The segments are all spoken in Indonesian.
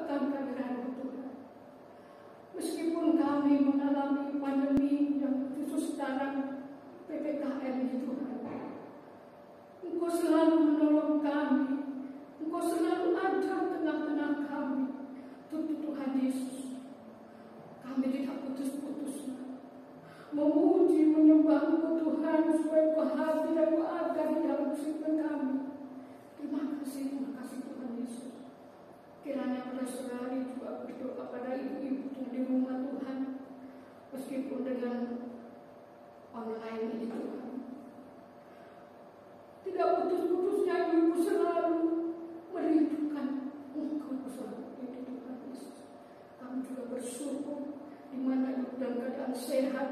akan kehadiran-Mu Tuhan. Meskipun kami mengalami pandemi yang khusus sekarang PPKM ini Tuhan, Engkau selalu menolong kami, Engkau selalu ada tengah-tengah kami. Tuhan Yesus, kami tidak putus-putus memuji, menyembah Engkau Tuhan, supaya Engkau hadir dan Engkau ada di dalam kehidupan kami. Terima kasih Tuhan Yesus. Kiranya pada saudari juga berdoa pada ibu-ibu di rumah Tuhan, meskipun dengan online ini Tuhan. Tidak putus-putusnya ibu selalu merindukan Engkau selalu itu Tuhan Yesus. Kami juga bersyukur di mana ibu dalam keadaan sehat,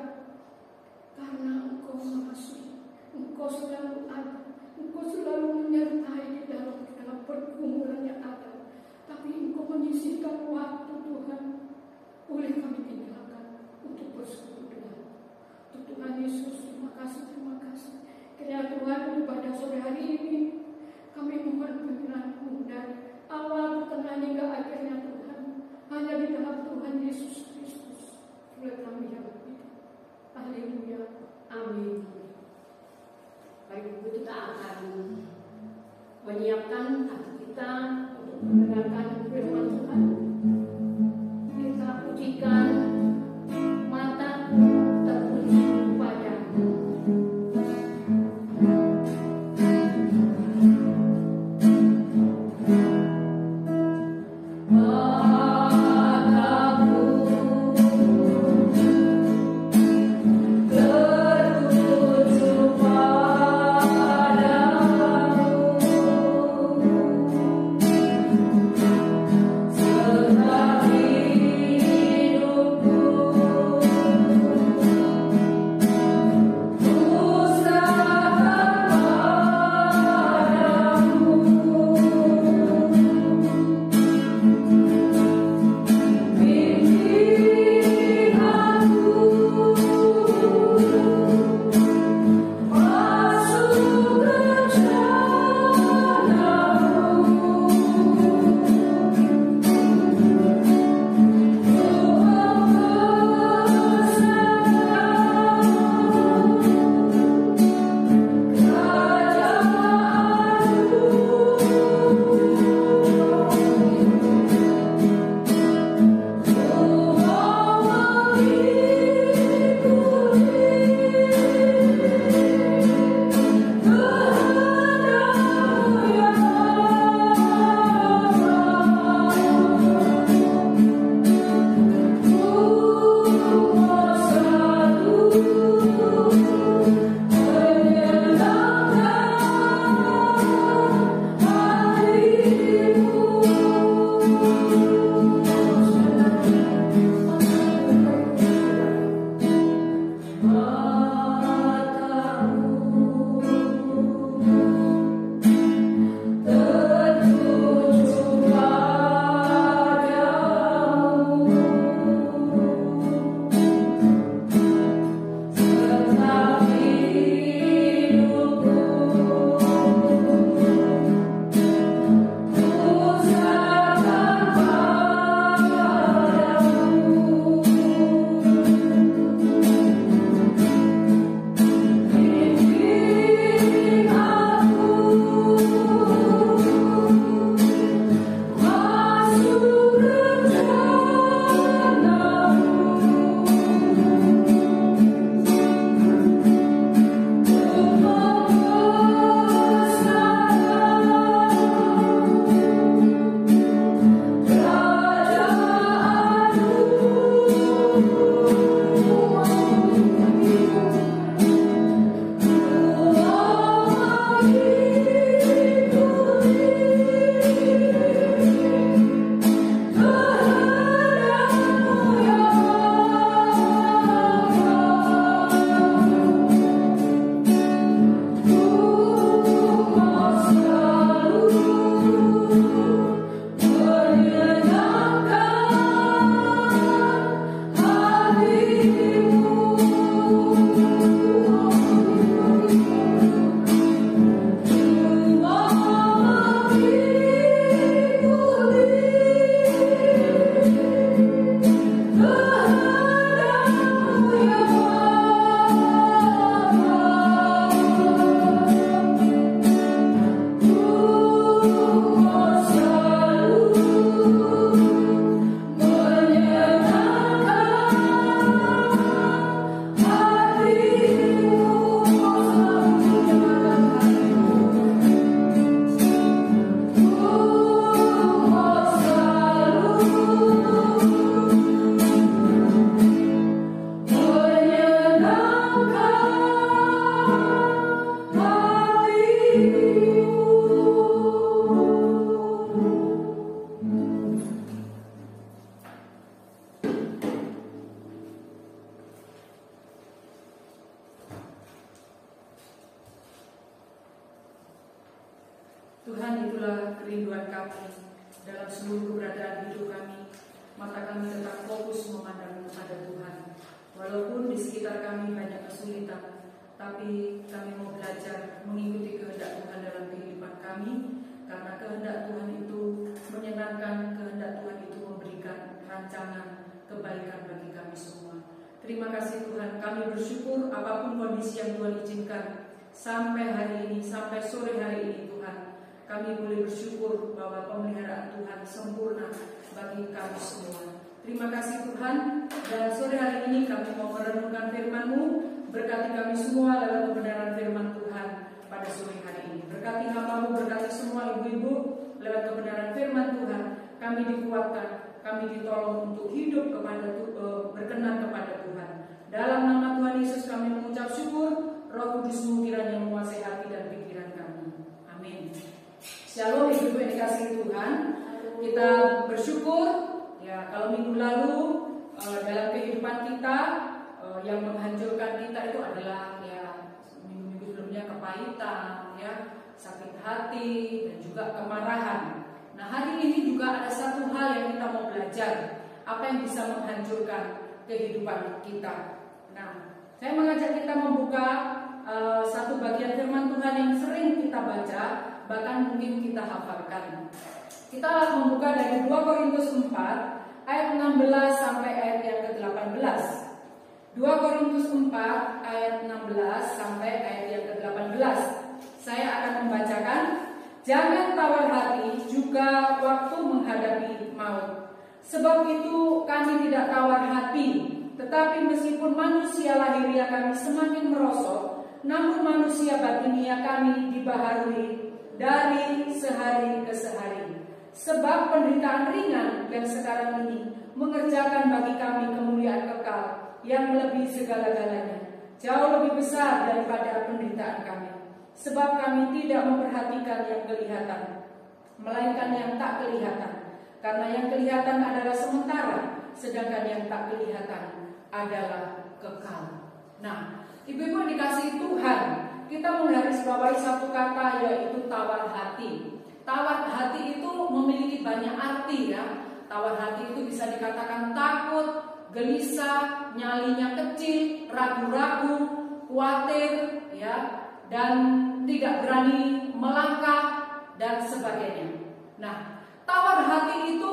karena Engkau mengasihi, Engkau selalu ada, Engkau selalu menyertai di dalam pergumulan yang ada. Tapi Engkau menyisihkan waktu Tuhan, boleh kami tinggalkan untuk bersekutu dengan Tuhan Yesus. Terima kasih. Kiranya Tuhan pada sore hari ini kami mohon pimpinan-Mu dari awal, pertengahan hingga akhirnya Tuhan, hanya di dalam Tuhan Yesus Kristus boleh kami hidup. Haleluya, amin. Baik, kita akan menyiapkan hati kita untuk mendengarkan firman Tuhan. Kita pujikan mataku tertuju padamu. kerinduan kami dalam seluruh keberadaan hidup kami, maka kami tetap fokus memandang kepada Tuhan. Walaupun di sekitar kami banyak kesulitan, tapi kami mau belajar mengikuti kehendak Tuhan dalam kehidupan kami, karena kehendak Tuhan itu menyenangkan, kehendak Tuhan itu memberikan rancangan kebaikan bagi kami semua. Terima kasih Tuhan, kami bersyukur apapun kondisi yang Tuhan izinkan sampai hari ini, sampai sore hari ini Tuhan, kami boleh bersyukur bahwa pemeliharaan Tuhan sempurna bagi kami semua. Terima kasih Tuhan, dan sore hari ini kami mau merenungkan firman-Mu. Berkati kami semua dalam kebenaran firman Tuhan pada sore hari ini. Berkati hamba-Mu, berkati semua ibu-ibu lewat kebenaran firman Tuhan. Kami dikuatkan, kami ditolong untuk hidup berkenan kepada Tuhan. Dalam nama Tuhan Yesus kami mengucap syukur. Roh Kudus-Mu kiranya menguasai hati dan pikiran kami. Amin. Shalom ibu-ibu yang dikasihi Tuhan. Kita bersyukur ya, kalau minggu lalu dalam kehidupan kita yang menghancurkan kita itu adalah ya minggu-minggu sebelumnya kepahitan, ya, sakit hati dan juga kemarahan. Nah, hari ini juga ada satu hal yang kita mau belajar, apa yang bisa menghancurkan kehidupan kita. Nah, saya mengajak kita membuka satu bagian firman Tuhan yang sering kita baca, bahkan mungkin kita hafalkan. Kita membuka dari 2 Korintus 4 ayat 16 sampai ayat yang ke-18. 2 Korintus 4 ayat 16 sampai ayat yang ke-18. Saya akan membacakan. Jangan tawar hati juga waktu menghadapi maut. Sebab itu kami tidak tawar hati, tetapi meskipun manusia lahiriah kami semakin merosot, namun manusia batinia kami dibaharui dari sehari ke sehari. Sebab penderitaan ringan yang sekarang ini mengerjakan bagi kami kemuliaan kekal yang melebihi segala-galanya, jauh lebih besar daripada penderitaan kami. Sebab kami tidak memperhatikan yang kelihatan, melainkan yang tak kelihatan. Karena yang kelihatan adalah sementara, sedangkan yang tak kelihatan adalah kekal. Nah, ibu-ibu dikasihi Tuhan, kita menggarisbawahi satu kata, yaitu tawar hati. Tawar hati itu memiliki banyak arti, ya. Tawar hati itu bisa dikatakan takut, gelisah, nyalinya kecil, ragu-ragu, khawatir, ya, dan tidak berani melangkah dan sebagainya. Nah, tawar hati itu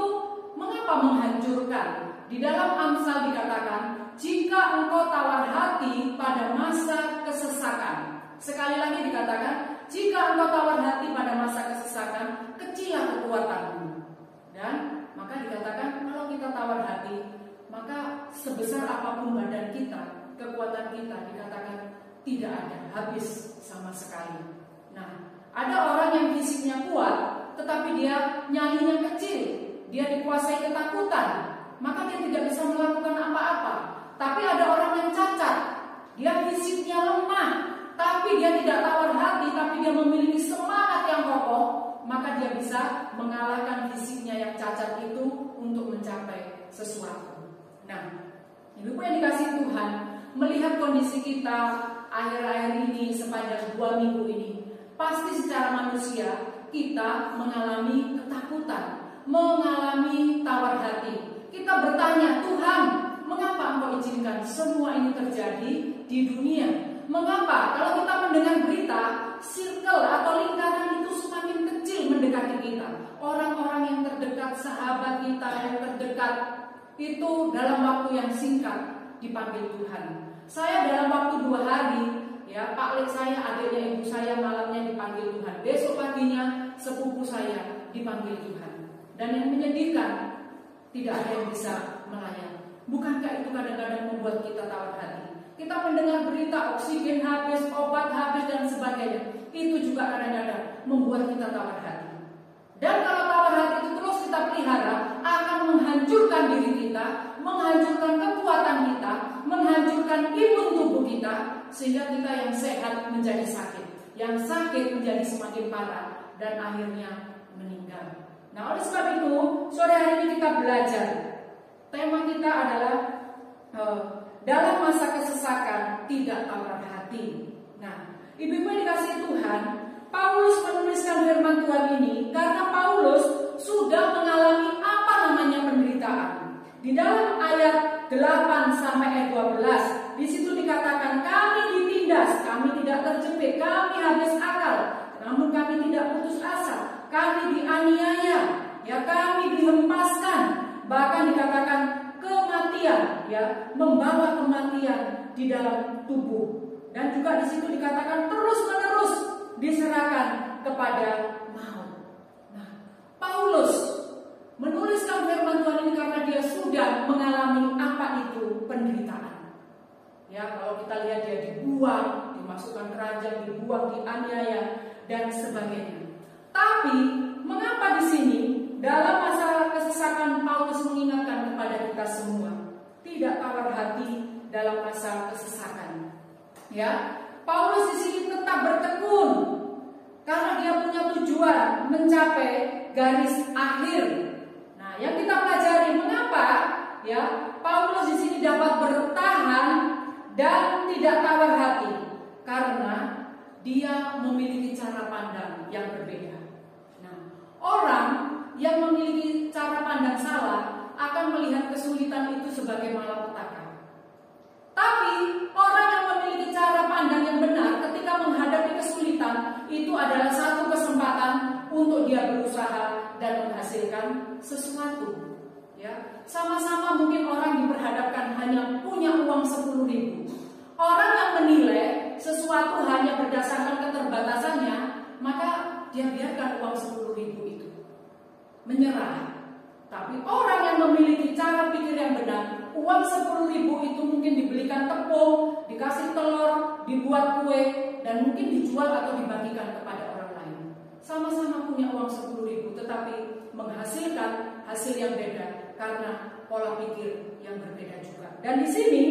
mengapa menghancurkan? Di dalam Amsal dikatakan, jika engkau tawar hati pada masa kesesakan. Sekali lagi dikatakan, jika engkau tawar hati pada masa kesesakan, kecillah kekuatanmu. Dan maka dikatakan, kalau kita tawar hati, maka sebesar apapun badan kita, kekuatan kita dikatakan tidak ada, habis sama sekali. Nah, ada orang yang fisiknya kuat, tetapi dia nyalinya kecil, dia dikuasai ketakutan, maka dia tidak bisa melakukan apa-apa. Tapi ada orang yang cacat, dia fisiknya lemah, tapi dia tidak tawar hati, tapi dia memiliki semangat yang kokoh, maka dia bisa mengalahkan fisiknya yang cacat itu untuk mencapai sesuatu. Nah, ibu yang dikasihi Tuhan, melihat kondisi kita akhir-akhir ini sepanjang 2 minggu ini, pasti secara manusia kita mengalami ketakutan, mengalami tawar hati. Kita bertanya, Tuhan, mengapa Engkau izinkan semua ini terjadi di dunia? Mengapa kalau kita mendengar berita, circle atau lingkaran itu semakin kecil mendekati kita? Orang-orang yang terdekat, sahabat kita yang terdekat, itu dalam waktu yang singkat dipanggil Tuhan. Saya dalam waktu 2 hari, ya, Pak Lek saya, adiknya ibu saya malamnya dipanggil Tuhan. Besok paginya sepupu saya dipanggil Tuhan. Dan yang menyedihkan, tidak ada yang bisa melayani. Bukankah itu kadang-kadang membuat kita tawar hati? Kita mendengar berita oksigen habis, obat habis dan sebagainya. Itu juga kadang-kadang membuat kita tawar hati. Dan kalau tawar hati itu terus kita pelihara, akan menghancurkan diri kita, menghancurkan kekuatan kita, menghancurkan imun tubuh kita, sehingga kita yang sehat menjadi sakit, yang sakit menjadi semakin parah, dan akhirnya meninggal. Nah, oleh sebab itu, sore hari ini kita belajar. Tema kita adalah dalam masa kesesakan tidak tawar hati. Nah, ibu-ibu yang dikasihi Tuhan, Paulus menuliskan firman Tuhan ini karena Paulus sudah mengalami apa namanya penderitaan. Di dalam ayat 8 sampai ayat 12, di situ dikatakan kami ditindas, kami tidak terjepit, kami habis akal, namun kami tidak putus asa, kami dianiaya, ya kami dihempaskan, bahkan dikatakan kematian, ya membawa kematian di dalam tubuh, dan juga di situ dikatakan terus-menerus diserahkan kepada maut. Nah, Paulus menuliskan firman Tuhan ini karena dia sudah mengalami apa itu penderitaan. Ya, kalau kita lihat dia dibuang, dimasukkan keranjang, dibuang, dianiaya dan sebagainya. Tapi mengapa di sini dalam masalah kesesakan Paulus mengingatkan kepada kita semua tidak tawar hati dalam masa kesesakan. Ya, Paulus di sini tetap bertekun karena dia punya tujuan mencapai garis akhir. Nah, yang kita pelajari mengapa ya Paulus di sini dapat bertahan dan tidak tawar hati karena dia memiliki cara pandang yang berbeda. Nah, orang yang memiliki cara pandang salah akan melihat kesulitan itu sebagai malapetaka. Tapi orang yang memiliki cara pandang yang benar ketika menghadapi kesulitan itu adalah satu kesempatan untuk dia berusaha dan menghasilkan sesuatu. Ya, sama-sama mungkin orang diperhadapkan hanya punya uang 10.000. Orang yang menilai sesuatu hanya berdasarkan keterbatasannya, maka dia biarkan uang 10.000 itu menyerah. Tapi orang yang memiliki cara pikir yang benar, uang 10.000 itu mungkin dibelikan tepung, dikasih telur, dibuat kue, dan mungkin dijual atau dibagikan kepada orang lain. Sama-sama punya uang 10.000, tetapi menghasilkan hasil yang beda karena pola pikir yang berbeda juga. Dan di sini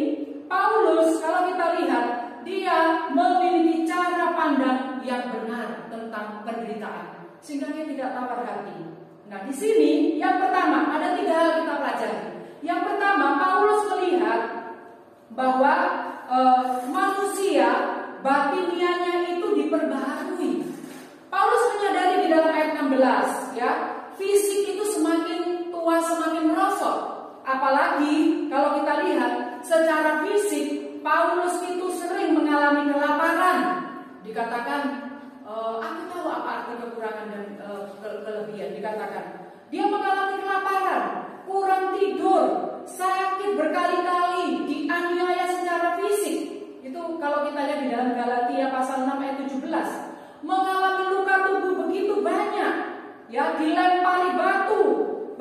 Paulus, kalau kita lihat, dia memiliki cara pandang yang benar tentang penderitaan, sehingga dia tidak tawar hati. Nah, di sini yang pertama ada 3 hal kita pelajari. Yang pertama, Paulus melihat bahwa manusia batinianya itu diperbaharui. Paulus menyadari di dalam ayat 16, ya, fisik itu semakin tua semakin merosot. Apalagi kalau kita lihat secara fisik, Paulus itu sering mengalami kelaparan. Dikatakan, aku tahu apa arti kekurangan dan kelebihan. Dikatakan, dia mengalami kelaparan, kurang tidur, sakit berkali-kali, dianiaya secara fisik. Itu kalau kita lihat di dalam Galatia pasal 6 ayat 17, mengalami luka tubuh begitu banyak, ya, dilempari batu,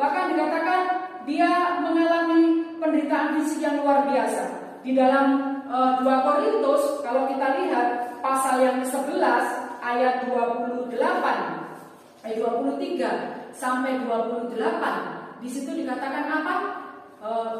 bahkan dikatakan dia mengalami penderitaan fisik yang luar biasa. Di dalam 2 Korintus, kalau kita lihat pasal yang ke-11 ayat 28, ayat 23 sampai 28, di situ dikatakan apa?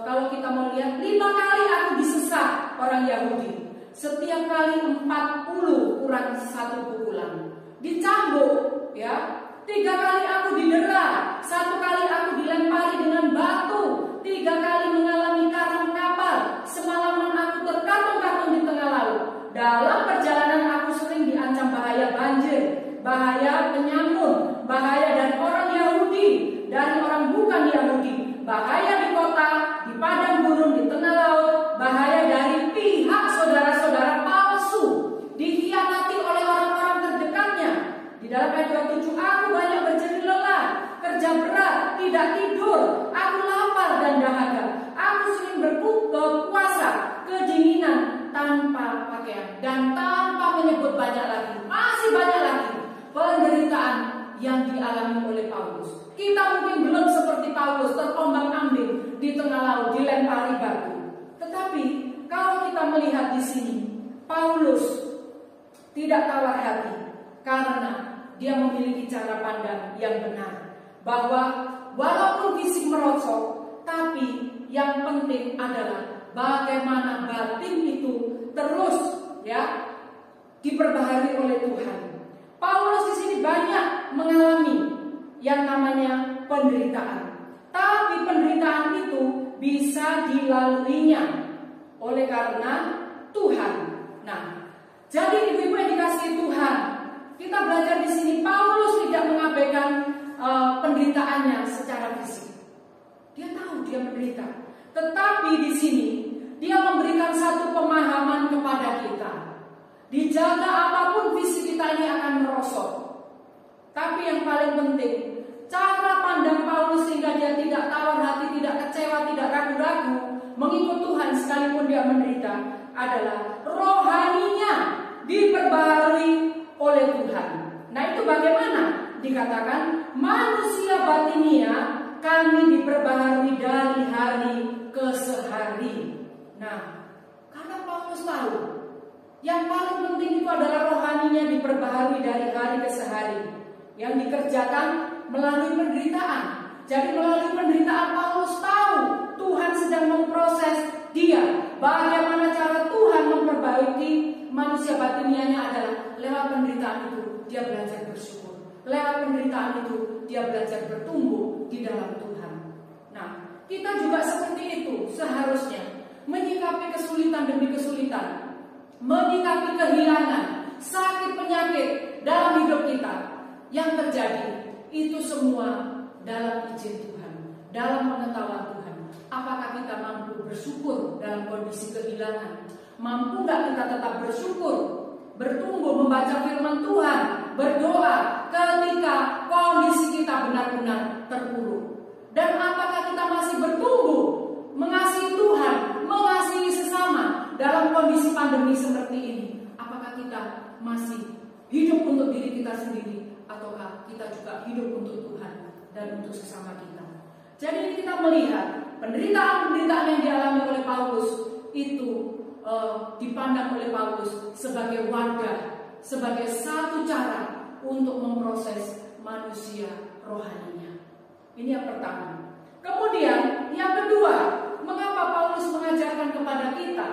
Kalau kita mau lihat, 5 kali aku disesat orang Yahudi, setiap kali 40 kurang 1 pukulan, dicambuk, ya, 3 kali aku didera, 1 kali aku dilempari dengan batu, 3 kali mengalami karang kapal, semalaman aku terkatung-katung di tengah laut. Dalam perjalanan aku sering diancam bahaya banjir, bahaya penyamun, bahaya dari orang Yahudi, dari orang bukan Yahudi, bahaya di kota, di padang gurun, di tengah laut, bahaya dari pihak saudara-saudara palsu, dikhianati oleh orang-orang terdekatnya. Di dalam ayat 27, aku banyak berjerih lelah, kerja berat, tidak tidur, aku lapar dan dahaga, aku sering berpuasa, kedinginan, tanpa pakaian, dan tanpa menyebut banyak lagi, masih banyak lagi penderitaan yang dialami oleh Paulus. Kita mungkin belum seperti Paulus terombang-ambing di tengah laut, dilempari batu. Tetapi kalau kita melihat di sini, Paulus tidak tawar hati karena dia memiliki cara pandang yang benar, bahwa walaupun fisik merosot, tapi yang penting adalah bagaimana batin itu terus, ya, diperbaharui oleh Tuhan. Paulus di sini banyak mengalami yang namanya penderitaan, tapi penderitaan itu bisa dilaluinya oleh karena Tuhan. Nah, jadi ibu-ibu yang dikasihi Tuhan, Kita belajar di sini Paulus tidak mengabaikan penderitaannya secara fisik. Dia tahu dia menderita, tetapi di sini dia memberikan satu pemahaman kepada kita. Dijaga apapun fisik kita ini akan merosot. Tapi yang paling penting, cara pandang Paulus sehingga dia tidak tawar hati, tidak kecewa, tidak ragu-ragu mengikut Tuhan sekalipun dia menderita adalah rohaninya diperbaharui oleh Tuhan. Nah, itu bagaimana? Dikatakan manusia batinia kami diperbaharui dari hari ke sehari. Nah, karena Paulus tahu yang paling penting itu adalah rohaninya diperbaharui dari hari ke sehari, yang dikerjakan melalui penderitaan. Jadi melalui penderitaan Paulus tahu Tuhan sedang memproses dia. Bagaimana cara Tuhan memperbaiki manusia batinianya adalah lewat penderitaan itu dia belajar bersyukur. Lewat penderitaan itu dia belajar bertumbuh di dalam Tuhan. Nah, kita juga seperti itu seharusnya menyikapi kesulitan demi kesulitan, menyikapi kehilangan, sakit penyakit dalam hidup kita yang terjadi. Itu semua dalam izin Tuhan, dalam pengetahuan Tuhan. Apakah kita mampu bersyukur dalam kondisi kehilangan? Mampu nggak kita tetap bersyukur, bertumbuh membaca firman Tuhan, berdoa ketika kondisi kita benar-benar terpuruk? Dan apakah kita masih bertumbuh mengasihi Tuhan, mengasihi sesama dalam kondisi pandemi seperti ini? Apakah kita masih hidup untuk diri kita sendiri, ataukah kita juga hidup untuk Tuhan dan untuk sesama kita? Jadi kita melihat penderitaan-penderitaan yang dialami oleh Paulus itu dipandang oleh Paulus sebagai wadah, sebagai satu cara untuk memproses manusia rohaninya. Ini yang pertama. Kemudian yang kedua, mengapa Paulus mengajarkan kepada kita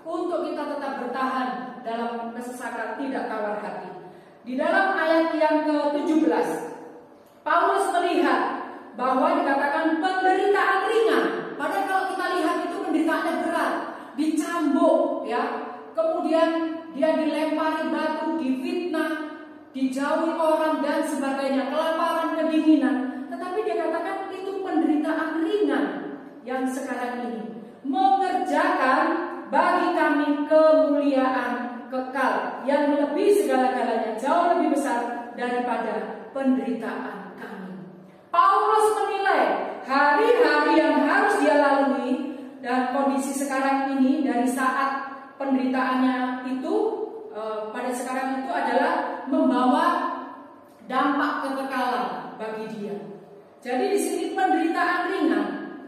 untuk kita tetap bertahan dalam kesesakan, tidak tawar hati? Di dalam ayat yang ke-17, Paulus melihat bahwa dikatakan penderitaan ringan. Padahal kalau kita lihat itu penderitaannya berat, dicambuk, ya, kemudian dia dilempari batu, difitnah, dijauhi orang dan sebagainya, kelaparan, kedinginan. Tetapi dia katakan itu penderitaan ringan yang sekarang ini mengerjakan bagi kami kemuliaan kekal yang melebihi segala-galanya, jauh lebih besar daripada penderitaan kami. Paulus menilai hari-hari yang harus dia lalui dan kondisi sekarang ini dari saat penderitaannya itu pada sekarang itu adalah membawa dampak kekekalan bagi dia. Jadi di sini penderitaan ringan.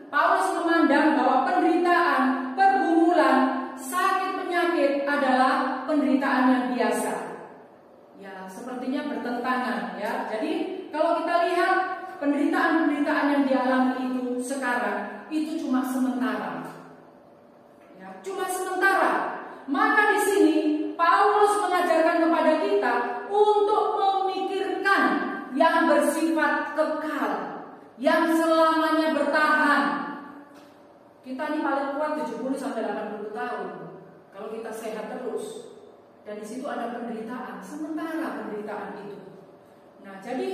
Paulus memandang bahwa penderitaan, pergumulan, sakit penyakit adalah penderitaan yang biasa. Ya, sepertinya bertentangan, ya. Jadi kalau kita lihat penderitaan-penderitaan yang dialami itu sekarang itu cuma sementara. Ya, cuma sementara. Maka di sini Paulus mengajarkan kepada kita untuk memikirkan yang bersifat kekal, yang selamanya bertahan. Kita ini paling kuat 70 sampai 80 tahun kalau kita sehat terus. Dan di situ ada penderitaan, sementara penderitaan itu. Nah, jadi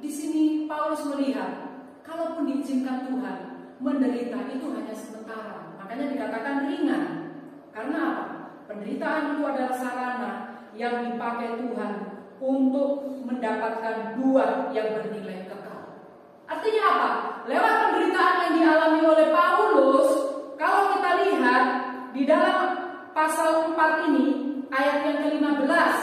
di sini Paulus melihat kalaupun diizinkan Tuhan menderita itu hanya sementara. Makanya dikatakan ringan. Karena apa? Penderitaan itu adalah sarana yang dipakai Tuhan untuk mendapatkan buah yang bernilai kekal. Artinya apa? Lewat penderitaan yang dialami oleh Paulus, kalau kita lihat di dalam pasal 4 ini, ayat yang ke-15,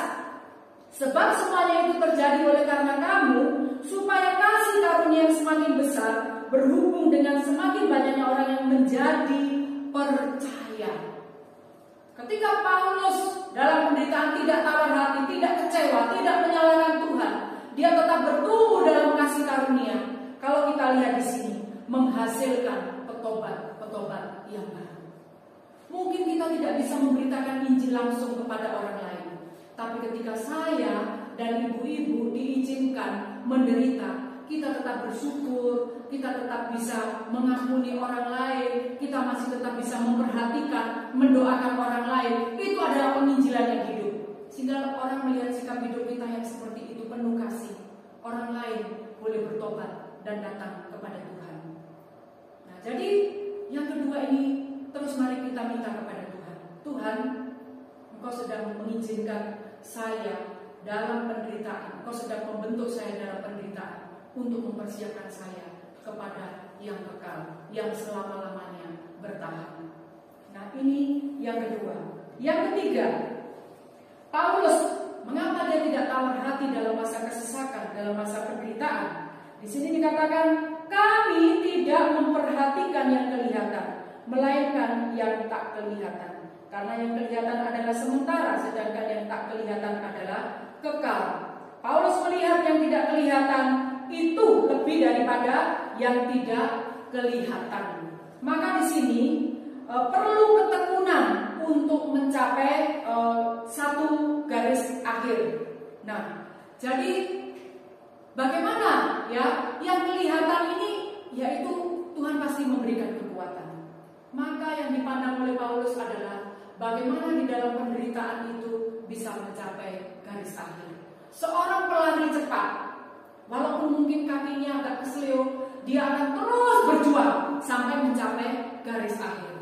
sebab semuanya itu terjadi oleh karena kamu, supaya kasih karunia yang semakin besar berhubung dengan semakin banyaknya orang yang menjadi percaya. Ketika Paulus dalam penderitaan tidak tawar hati, tidak kecewa, tidak menyalahkan Tuhan, dia tetap bertumbuh dalam kasih karunia. Kalau kita lihat di sini, menghasilkan petobat yang baru. Mungkin kita tidak bisa memberitakan Injil langsung kepada orang lain, tapi ketika saya dan ibu-ibu diizinkan menderita, kita tetap bersyukur, kita tetap bisa mengampuni orang lain, kita masih tetap bisa memperhatikan, mendoakan orang lain. Itu adalah penginjilan yang hidup. sehingga orang melihat sikap hidup kita yang seperti itu penuh kasih. Orang lain boleh bertobat dan datang kepada Tuhan. Nah, jadi yang kedua ini terus mari kita minta kepada Tuhan. Tuhan, Engkau sedang mengizinkan saya dalam penderitaan. Engkau sedang membentuk saya dalam penderitaan untuk mempersiapkan saya kepada yang kekal, yang selama-lamanya bertahan. Nah, ini yang kedua. Yang ketiga, Paulus, mengapa dia tidak tawar hati dalam masa kesesakan, dalam masa penderitaan? Di sini dikatakan, kami tidak memperhatikan yang kelihatan, melainkan yang tak kelihatan. Karena yang kelihatan adalah sementara, sedangkan yang tak kelihatan adalah kekal. Paulus melihat yang tidak kelihatan itu lebih daripada yang tidak kelihatan. Maka di sini perlu ketekunan untuk mencapai satu garis akhir. Nah, jadi bagaimana ya yang kelihatan ini, yaitu Tuhan pasti memberikan kekuatan. Maka yang dipandang oleh Paulus adalah bagaimana di dalam penderitaan itu bisa mencapai garis akhir. Seorang pelari cepat, walaupun mungkin kakinya agak kesleo, dia akan terus berjuang sampai mencapai garis akhir.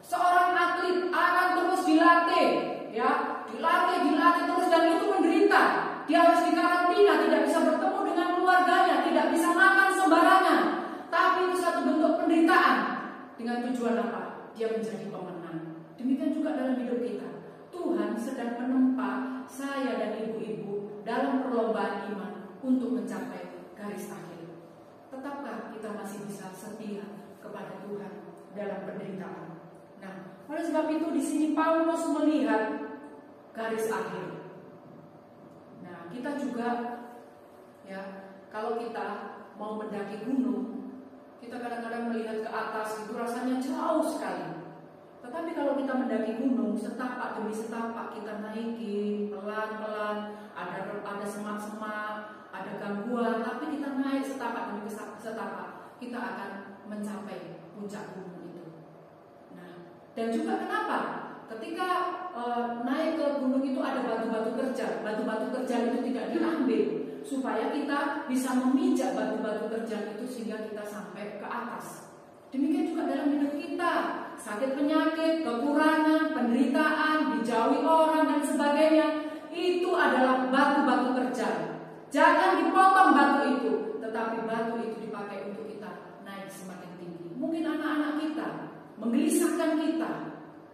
Seorang atlet akan terus dilatih, ya, dilatih terus, dan itu menderita. Dia harus dikarantina, tidak bisa bertemu dengan keluarganya, tidak bisa makan sembarangan. Tapi itu satu bentuk penderitaan. Dengan tujuan apa? Dia menjadi pemenang. Demikian juga dalam hidup kita. Tuhan sedang menempa saya dan ibu-ibu dalam perlombaan iman untuk mencapai garis akhir. Tetapkah kita masih bisa setia kepada Tuhan dalam penderitaan? Nah, oleh sebab itu di sini Paulus melihat garis akhir. Nah, kita juga ya, kalau kita mau mendaki gunung, kita kadang-kadang melihat ke atas itu rasanya jauh sekali. Tetapi kalau kita mendaki gunung, setapak demi setapak kita naiki pelan-pelan, ada semak-semak, ada gangguan, tapi kita naik setapak demi setapak, kita akan mencapai puncak gunung itu. Nah, dan juga kenapa? Ketika naik ke gunung itu ada batu-batu terjal. Batu-batu terjal itu tidak diambil supaya kita bisa memijak batu-batu terjal itu sehingga kita sampai ke atas. Demikian juga dalam hidup kita, sakit penyakit, kekurangan, penderitaan, dijauhi orang dan sebagainya, itu adalah batu-batu terjal. Jangan dipotong batu itu, tetapi batu itu dipakai untuk kita naik semakin tinggi. Mungkin anak-anak kita menggelisahkan kita,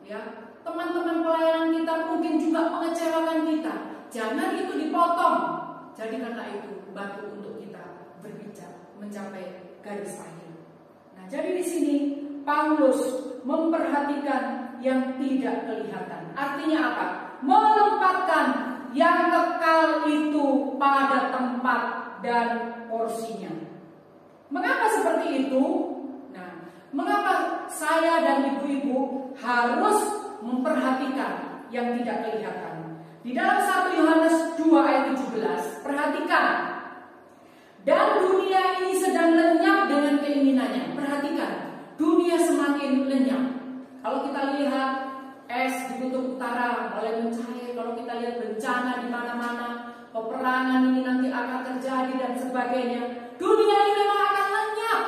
ya, teman-teman pelayanan kita mungkin juga mengecewakan kita. Jangan itu dipotong. Jadikanlah itu batu untuk kita berpijak mencapai garis akhir. Nah, jadi di sini Paulus memperhatikan yang tidak kelihatan. Artinya apa? Menempatkan yang kekal itu pada tempat dan porsinya. Mengapa seperti itu? Nah, mengapa saya dan ibu-ibu harus memperhatikan yang tidak kelihatan? Di dalam 1 Yohanes 2 ayat 17, perhatikan. Dan dunia ini sedang lenyap dengan keinginannya. Perhatikan, dunia semakin lenyap. Kalau kita lihat es di kutub utara mulai mencair, kalau kita lihat bencana di mana-mana, peperangan ini nanti akan terjadi dan sebagainya. Dunia ini memang akan lenyap.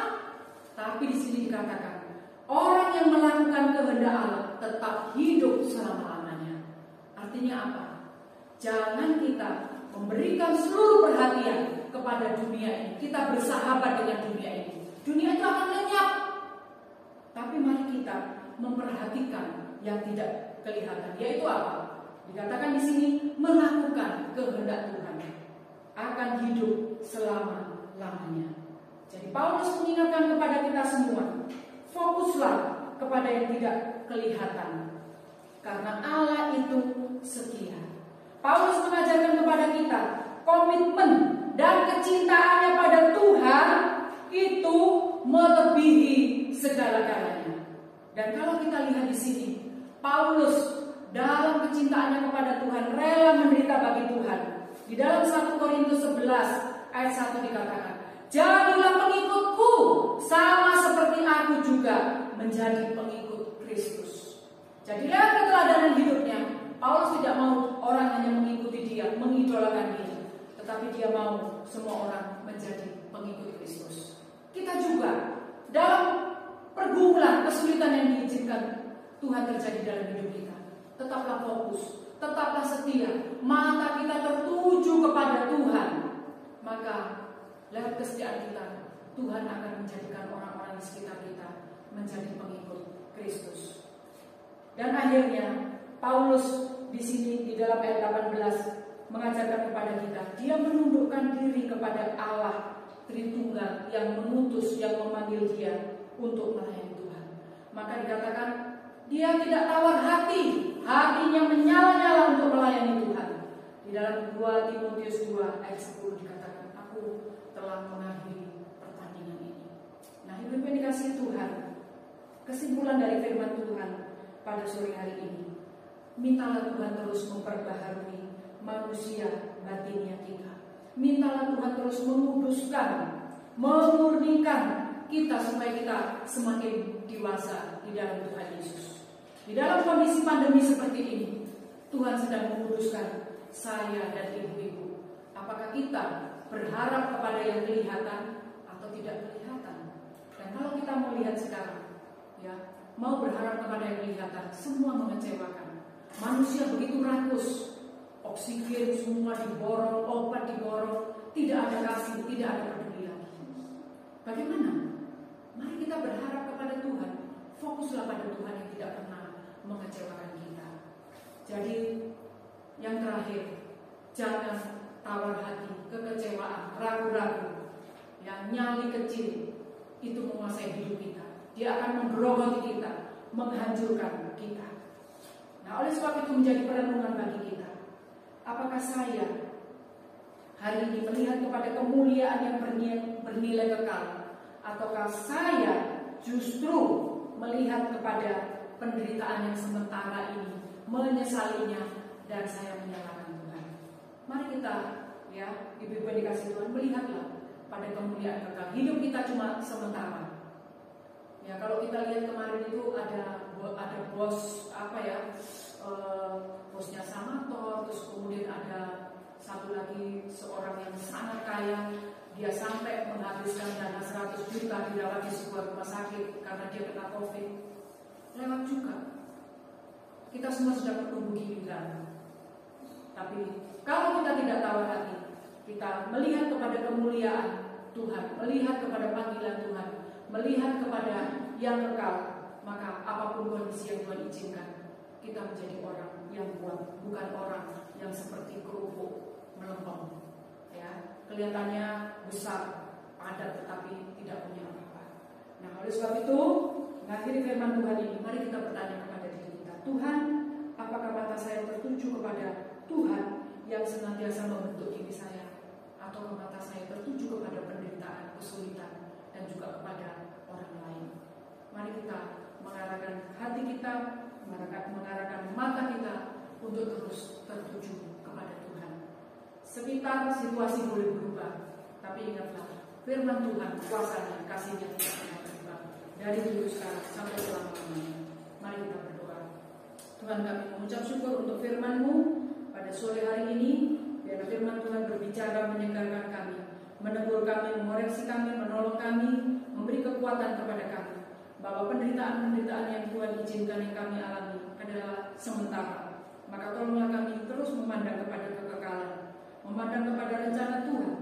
Tapi di sini dikatakan, orang yang melakukan kehendak Allah tetap hidup selama-lamanya. Artinya apa? Jangan kita memberikan seluruh perhatian kepada dunia ini. Kita bersahabat dengan dunia ini. Dunia itu akan lenyap. Tapi mari kita memperhatikan yang tidak kelihatan. Yaitu apa? Dikatakan di sini melakukan kehendak Tuhan akan hidup selama-lamanya. Jadi Paulus mengingatkan kepada kita semua, fokuslah kepada yang tidak kelihatan. Karena Allah itu setia. Paulus mengajarkan kepada kita komitmen dan kecintaannya pada Tuhan itu melebihi segala-galanya. Dan kalau kita lihat di sini, Paulus dalam kecintaannya kepada Tuhan rela menderita bagi Tuhan. Di dalam 1 Korintus 11 ayat 1 dikatakan, jadilah pengikutku sama seperti aku juga menjadi pengikut Kristus. Jadi lihat keteladanan hidupnya Paulus tidak mau orang hanya mengikuti dia, mengidolakan dia, tetapi dia mau semua orang menjadi pengikut Kristus. Kita juga dalam pergumulan, kesulitan yang diizinkan Tuhan terjadi dalam hidup kita, tetaplah fokus, tetaplah setia, mata kita tertuju kepada Tuhan. Maka lewat kesetiaan kita, Tuhan akan menjadikan orang-orang di sekitar kita menjadi pengikut Kristus. Dan akhirnya Paulus di sini di dalam ayat 18 mengajarkan kepada kita, dia menundukkan diri kepada Allah Tritunggal yang mengutus, yang memanggil dia untuk melayani Tuhan. Maka dikatakan dia tidak tawar hati, hatinya menyala-nyala untuk melayani Tuhan. Di dalam 2 Timotius 2 ayat 10 dikatakan, aku telah mengakhiri pertandingan ini. Nah, ibu yang dikasihi Tuhan, kesimpulan dari firman Tuhan pada sore hari ini, mintalah Tuhan terus memperbaharui manusia batinnya kita. Mintalah Tuhan terus menguduskan, memurnikan kita supaya kita semakin dewasa di dalam Tuhan Yesus. Di dalam kondisi pandemi seperti ini, Tuhan sedang menguduskan saya dan ibu-ibu. Apakah kita berharap kepada yang kelihatan atau tidak kelihatan? Dan kalau kita melihat sekarang, ya, mau berharap kepada yang kelihatan, semua mengecewakan. Manusia begitu rakus, oksigen semua diborong, obat diborong, tidak ada kasih, tidak ada peduli lagi. Bagaimana? Mari kita berharap kepada Tuhan. Fokuslah pada Tuhan yang tidak pernah mengecewakan kita. Jadi yang terakhir, jangan tawar hati, kekecewaan, ragu-ragu, yang nyali kecil itu menguasai hidup kita. Dia akan menggerogoti kita, menghancurkan kita. Nah, oleh sebab itu menjadi perenungan bagi kita. Apakah saya hari ini melihat kepada kemuliaan yang bernilai kekal, ataukah saya justru melihat kepada penderitaan yang sementara ini, menyesalinya, dan saya menyalahkan Tuhan? Mari kita, ya, ibu-ibu yang dikasihi Tuhan, melihatlah pada kemuliaan kekal. Hidup kita cuma sementara. Ya, kalau kita lihat kemarin itu ada bos bosnya Samator, terus kemudian ada satu lagi seorang yang sangat kaya, dia sampai menghabiskan dana 100 juta dirawat di sebuah rumah sakit karena dia kena COVID. Lewat juga. Kita semua sudah menunggu giliran. Tapi kalau kita tidak tawar hati, kita melihat kepada kemuliaan Tuhan, melihat kepada panggilan Tuhan, melihat kepada yang kekal, maka apapun kondisi yang Tuhan izinkan, kita menjadi orang yang kuat, bukan orang yang seperti kerupuk melempem. Ya, kelihatannya besar, padat, tetapi tidak punya apa-apa. Nah, oleh sebab itu, mengakhiri firman Tuhan ini, mari kita bertanya kepada diri kita, Tuhan, apakah mata saya tertuju kepada Tuhan yang senantiasa membentuk diri saya, atau mata saya tertuju kepada penderitaan, kesulitan, dan juga kepada orang lain? Mari kita mengarahkan hati kita, mengarahkan mata kita untuk terus tertuju kepada Tuhan. Sekitar situasi boleh berubah, tapi ingatlah, firman Tuhan, kuasanya, kasihnya tidak pernah berubah dari dulu sekarang sampai selama-lamanya. Mari kita berdoa. Tuhan, kami mengucap syukur untuk firman-Mu pada sore hari ini. Biarlah firman Tuhan berbicara, menyegarkan kami, menegur kami, mengoreksi kami, menolong kami, memberi kekuatan kepada kami, bahwa penderitaan-penderitaan yang Tuhan izinkan yang kami alami adalah sementara. Maka tolonglah kami terus memandang kepada kekekalan, memandang kepada rencana Tuhan.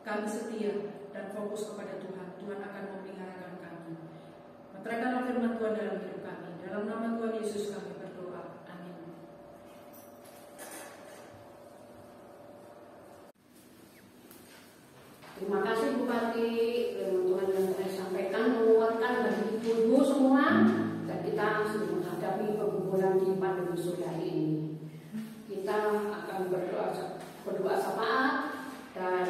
Kami setia dan fokus kepada Tuhan. Tuhan akan memeliharakan kami. Meteraikanlah firman Tuhan dalam hidup kami. Dalam nama Tuhan Yesus kami berdoa. Amin. Terima kasih Bupati, firman Tuhan yang saya sampaikan menguatkan bagi ibu-ibu semua, dan kita sudah menghadapi pergumulan di pandemi sore hari ini. Kita akan berdoa syafaat dan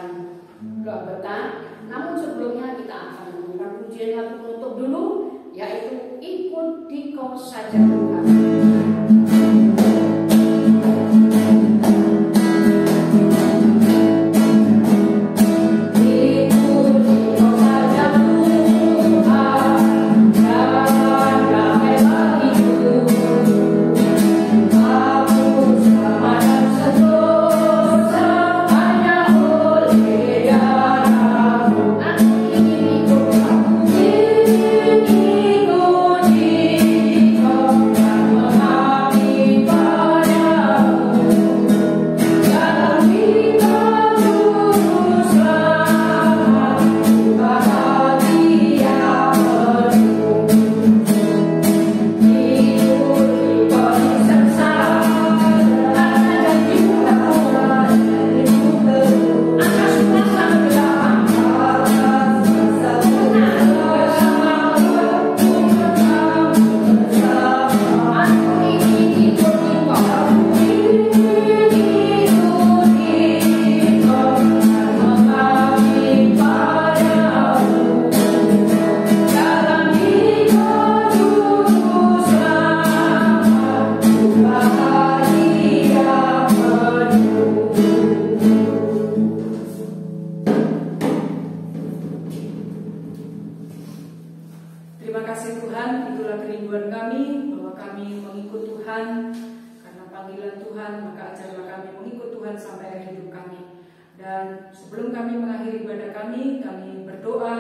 doa berkat. Namun sebelumnya kita akan menggunakan pujian lagu penutup dulu, yaitu Ikut Dikau Saja Tuhan. Aku Tuhan, itulah kerinduan kami, bahwa kami mengikut Tuhan. Karena panggilan Tuhan, maka ajarlah kami mengikut Tuhan sampai akhir hidup kami. Dan sebelum kami mengakhiri ibadah kami berdoa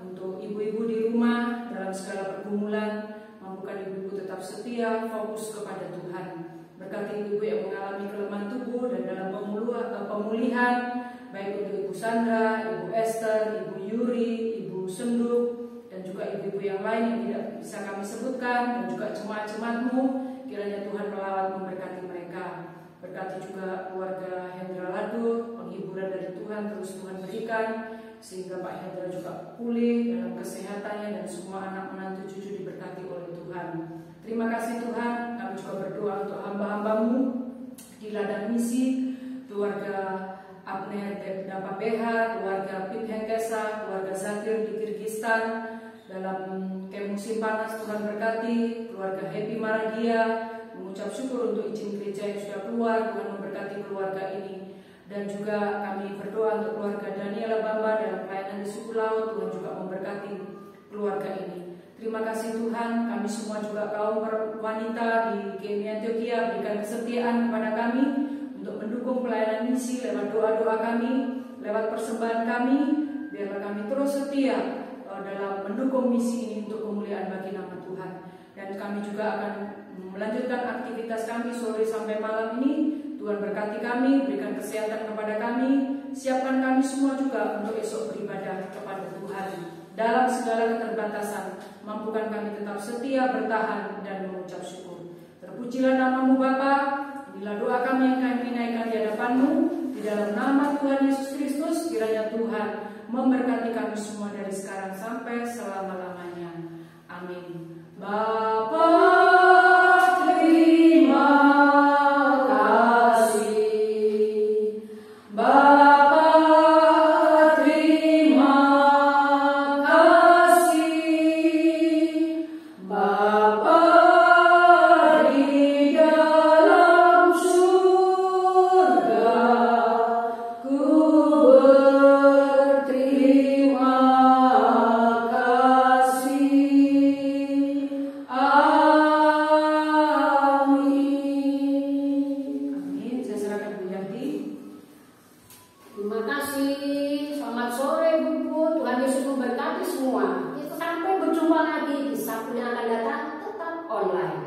untuk ibu-ibu di rumah dalam segala pergumulan. Mampukan ibu-ibu tetap setia, fokus kepada Tuhan. Berkati ibu-ibu yang mengalami kelemahan tubuh dan dalam pemulihan, baik untuk Ibu Sandra, Ibu Esther, Ibu Yuri, Ibu Senduk, dan juga ibu-ibu yang lain yang tidak bisa kami sebutkan, dan juga jemaat-jemaat-Mu. Kiranya Tuhan melawat memberkati mereka. Berkati juga keluarga Hendra Ladu, penghiburan dari Tuhan terus Tuhan berikan, sehingga Pak Hendra juga pulih dalam kesehatannya dan semua anak menantu cucu diberkati oleh Tuhan. Terima kasih Tuhan, kami juga berdoa untuk hamba-hamba-Mu di ladang misi, keluarga Abner Dapa Beha, keluarga Pit Hengkesa, keluarga Zakir di Kirgistan, dalam kem musim panas Tuhan berkati, keluarga Happy Maragia, mengucap syukur untuk izin gereja yang sudah keluar, Tuhan memberkati keluarga ini. Dan juga kami berdoa untuk keluarga Daniela Bamba dalam pelayanan di suku laut, Tuhan juga memberkati keluarga ini. Terima kasih Tuhan, kami semua juga kaum wanita di Kemia Antioquia berikan kesetiaan kepada kami untuk mendukung pelayanan misi lewat doa-doa kami, lewat persembahan kami, biarlah kami terus setia dalam mendukung misi ini untuk kemuliaan bagi nama Tuhan. Dan kami juga akan melanjutkan aktivitas kami sore sampai malam ini. Tuhan berkati kami, berikan kesehatan kepada kami, siapkan kami semua juga untuk esok beribadah kepada Tuhan. Dalam segala keterbatasan, mampukan kami tetap setia, bertahan, dan mengucap syukur. Terpujilah nama-Mu Bapa, inilah doa kami yang kami naikkan di hadapan-Mu, di dalam nama Tuhan Yesus Kristus, kiranya Tuhan memberkati kami semua dari sekarang sampai selama-lamanya. Amin. Bapa, terima kasih. Bapa, terima kasih. Bapa di dalam surga, ku berterima kasih. Amin. Amin. Saya serahkan Bu Yanti. Terima kasih. Selamat sore Bu. Tuhan Yesus memberkati semua. Kita sampai berjumpa lagi di Sabtu yang akan datang, tetap online.